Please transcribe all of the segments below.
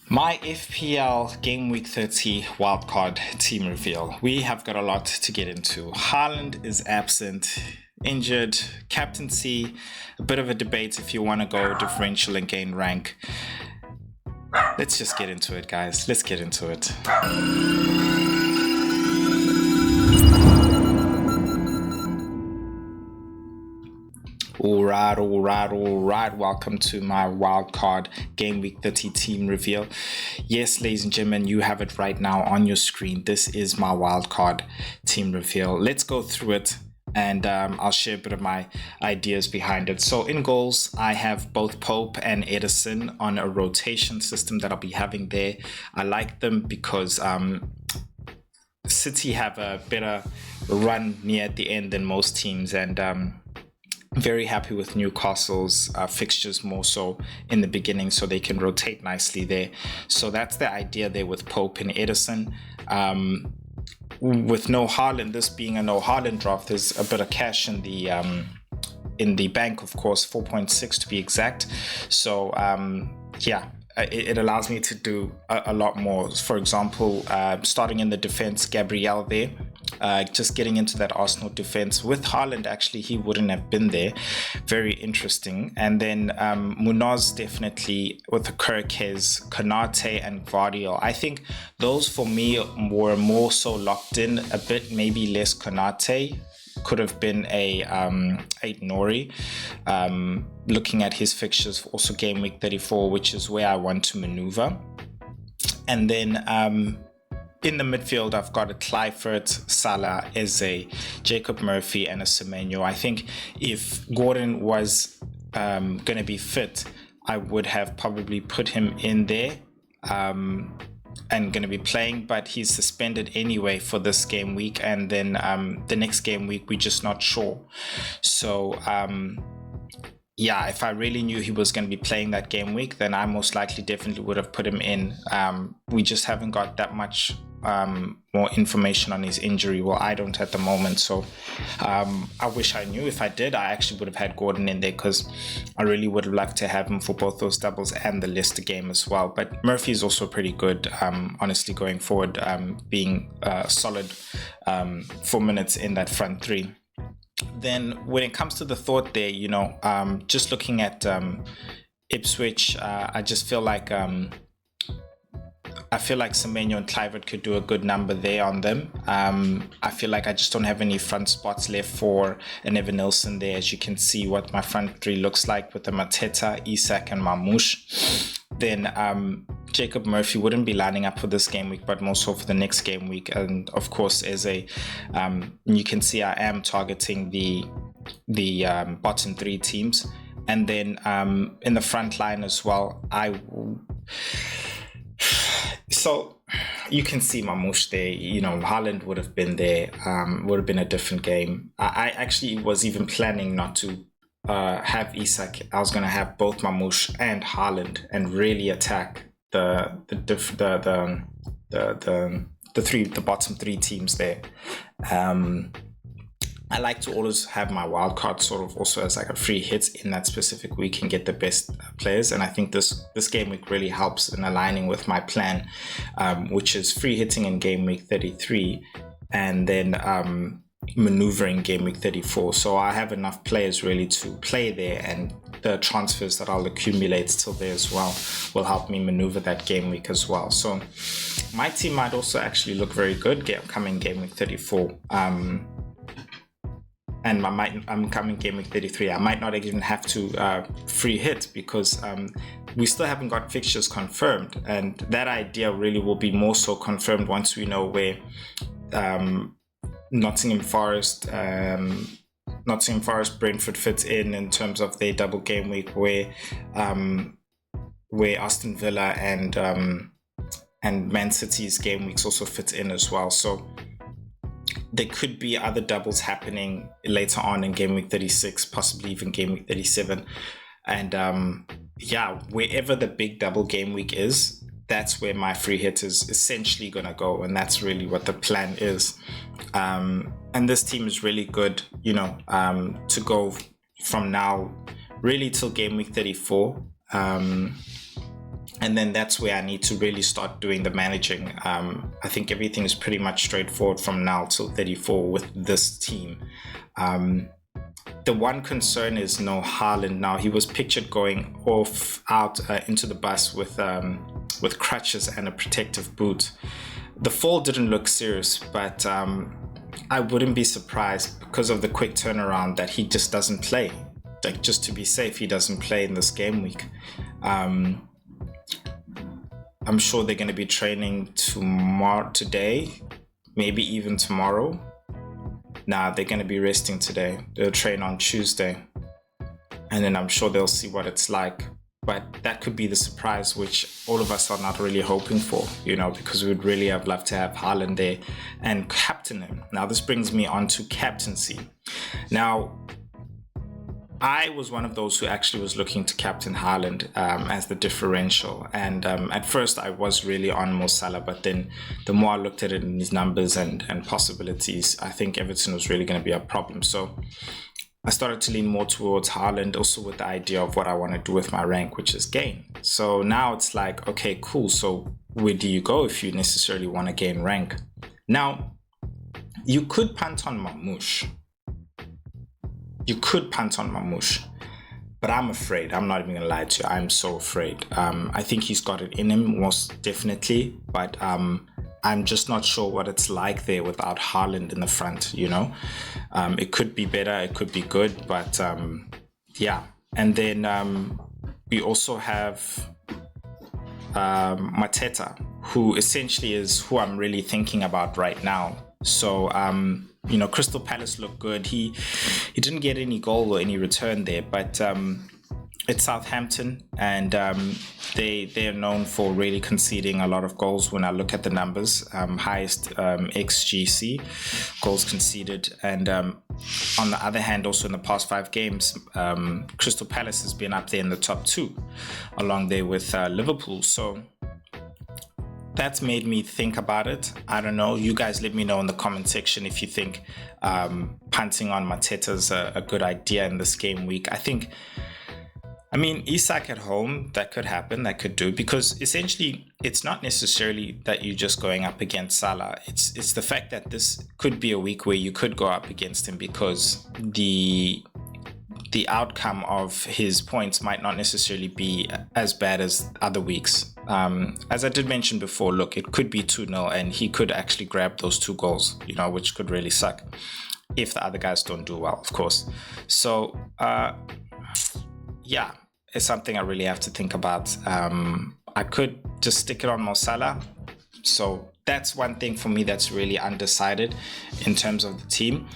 My FPL Gameweek 30 wildcard team reveal. We have got a lot to get into. Haaland is absent, injured, captaincy, a bit of a debate if you want to go differential and gain rank. Let's just get into it, guys. Let's get into it. All right. Welcome to my wildcard Gameweek 30 team reveal. Yes, ladies and gentlemen, you have it right now on your screen. This is my wildcard team reveal. Let's go through it, and I'll share a bit of my ideas behind it. So in goals, I have both Pope and Edison on a rotation system that I'll be having there. I like them because City have a better run near at the end than most teams, and very happy with Newcastle's fixtures more so in the beginning, so they can rotate nicely there. So that's the idea there with Pope and Edison. With no Haaland, this being a no Haaland draft, there's a bit of cash in the bank, of course, 4.6 to be exact. So it allows me to do a lot more. For example, starting in the defense, Gabriel there. Just getting into that Arsenal defense with Haaland, actually he wouldn't have been there. Very interesting. And then Munoz definitely with the Kirkes, Konate and Gvardiol. I think those for me were more so locked in a bit, maybe less Konate. Could have been a Nori. Looking at his fixtures, also game week 34, which is where I want to maneuver. And then in the midfield, I've got a Clifford, Salah, Eze, Jacob Murphy, and a Semenyo. I think if Gordon was going to be fit, I would have probably put him in there and going to be playing, but he's suspended anyway for this game week, and then the next game week we're just not sure. So if I really knew he was going to be playing that game week, then I most likely definitely would have put him in. We just haven't got that much more information on his injury. Well, I don't at the moment, so I wish I knew. If I did, I actually would have had Gordon in there because I really would have liked to have him for both those doubles and the Leicester game as well. But Murphy is also pretty good, honestly, going forward, being solid 4 minutes in that front three. Then when it comes to the thought there, just looking at Ipswich, I just feel like Semenyo and Clivert could do a good number there on them. I feel like I just don't have any front spots left for an Evan Nilsson there. As you can see what my front three looks like with the Mateta, Isak and Mamouche. Then Jacob Murphy wouldn't be lining up for this game week, but more so for the next game week. And of course, you can see I am targeting the bottom three teams. And then in the front line as well, so you can see Mamouche there. Haaland would have been there. Would have been a different game. I actually was even planning not to have Isak. I was going to have both Mamouche and Haaland and really attack the bottom three teams there. I like to always have my wild card sort of also as like a free hit in that specific week and get the best players. And I think this game week really helps in aligning with my plan, which is free hitting in game week 33 and then maneuvering game week 34. So I have enough players really to play there, and the transfers that I'll accumulate still there as well will help me maneuver that game week as well. So my team might also actually look very good coming game week 34. And I'm coming game week 33. I might not even have to free hit because we still haven't got fixtures confirmed, and that idea really will be more so confirmed once we know where Nottingham Forest, Brentford fits in terms of their double game week, where Aston Villa and Man City's game weeks also fit in as well. So there could be other doubles happening later on in game week 36, possibly even game week 37. And wherever the big double game week is, that's where my free hit is essentially going to go. And that's really what the plan is. And this team is really good, to go from now really till game week 34. And then that's where I need to really start doing the managing. I think everything is pretty much straightforward from now till 34 with this team. The one concern is no Haaland. Now, he was pictured going out into the bus with crutches and a protective boot. The fall didn't look serious, but I wouldn't be surprised because of the quick turnaround that he just doesn't play. Like, just to be safe, he doesn't play in this game week. I'm sure they're going to be training today, maybe even tomorrow. Nah, they're going to be resting today. They'll train on Tuesday. And then I'm sure they'll see what it's like. But that could be the surprise, which all of us are not really hoping for, because we would really have loved to have Haaland there and captain him. Now, this brings me on to captaincy. Now, I was one of those who actually was looking to captain Haaland as the differential. And at first, I was really on Mo Salah, but then the more I looked at it in his numbers and possibilities, I think Everton was really going to be a problem. So I started to lean more towards Haaland, also with the idea of what I want to do with my rank, which is gain. So now it's like, okay, cool. So where do you go if you necessarily want to gain rank? Now, you could punt on Mamouche. But I'm afraid. I'm not even gonna lie to you. I'm so afraid. I think he's got it in him, most definitely. But I'm just not sure what it's like there without Haaland in the front. It could be better. It could be good. But yeah. And then we also have Mateta, who essentially is who I'm really thinking about right now. So Crystal Palace looked good. He didn't get any goal or any return there, but it's Southampton, and they are known for really conceding a lot of goals. When I look at the numbers, highest XGC, goals conceded, and on the other hand, also in the past 5 games, Crystal Palace has been up there in the top 2, along there with Liverpool. So that's made me think about it. I don't know. You guys let me know in the comment section if you think punting on Mateta is a good idea in this game week. Isak at home, that could happen, that could do, because essentially it's not necessarily that you're just going up against Salah. It's the fact that this could be a week where you could go up against him because the outcome of his points might not necessarily be as bad as other weeks. As I did mention before, look, it could be 2-0 and he could actually grab those 2 goals, which could really suck if the other guys don't do well, of course. So, yeah, it's something I really have to think about. I could just stick it on Mo Salah. So that's one thing for me that's really undecided in terms of the team.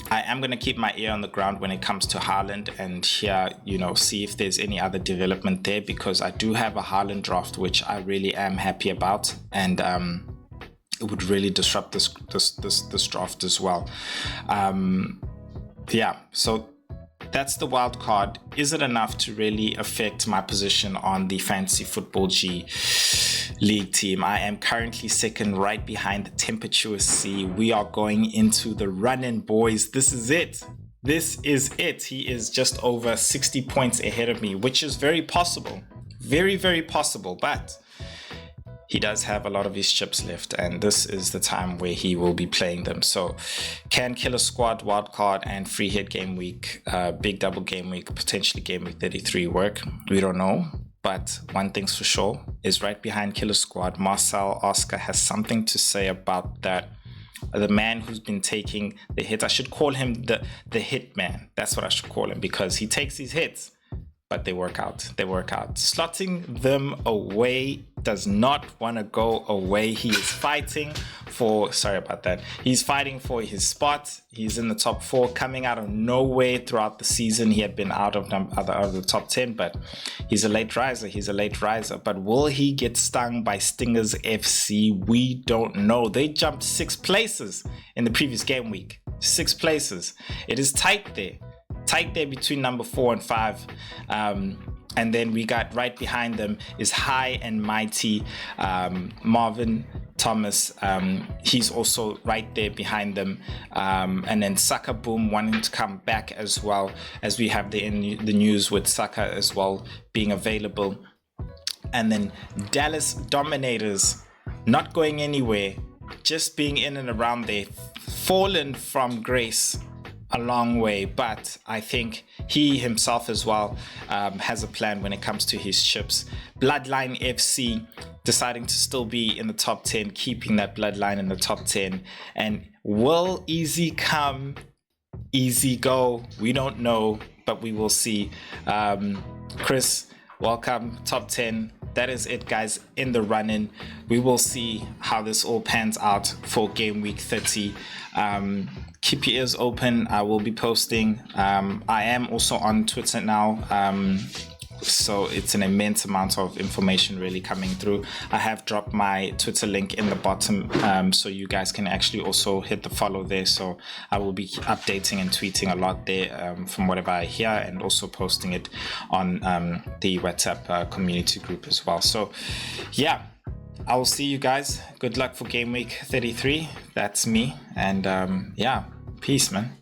I am going to keep my ear on the ground when it comes to Haaland and here, see if there's any other development there, because I do have a Haaland draft, which I really am happy about. And it would really disrupt this draft as well. Yeah, so that's the wild card. Is it enough to really affect my position on the Fantasy Football G League team? I am currently second, right behind the tempestuous sea. We are going into the run-in, boys. This is it. He is just over 60 points ahead of me, which is very possible. Very, very possible. But he does have a lot of his chips left, and this is the time where he will be playing them. So can Killer Squad, Wildcard, and Free Hit Game Week, Big Double Game Week, potentially Game Week 33 work? We don't know. But one thing's for sure is right behind Killer Squad, Marcel Oscar has something to say about that. The man who's been taking the hits. I should call him the hit man. That's what I should call him, because he takes these hits, but they work out. Slotting them away does not want to go away. He is fighting for, he's fighting for his spot. He's in the top 4, coming out of nowhere throughout the season. He had been out of the top 10, but he's a late riser. But will he get stung by Stingers FC? We don't know. They jumped 6 places in the previous game week. 6 places. It is tight there between number 4 and 5. And then we got right behind them is High and Mighty Marvin Thomas. He's also right there behind them. And then Saka Boom wanting to come back as well, as we have the news with Saka as well being available. And then Dallas Dominators, not going anywhere, just being in and around there, fallen from grace a long way, but I think he himself as well has a plan when it comes to his chips. Bloodline FC deciding to still be in the top 10, keeping that bloodline in the top 10. And will easy come, easy go? We don't know, but we will see. Chris, welcome, top 10. That is it, guys, in the run-in. We will see how this all pans out for game week 30. Keep your ears open. I will be posting. I am also on Twitter now. So it's an immense amount of information really coming through. I have dropped my Twitter link in the bottom, so you guys can actually also hit the follow there. So I will be updating and tweeting a lot there from whatever I hear, and also posting it on the WhatsApp community group as well. So yeah, I will see you guys. Good luck for game week 33. That's me. And yeah, peace, man.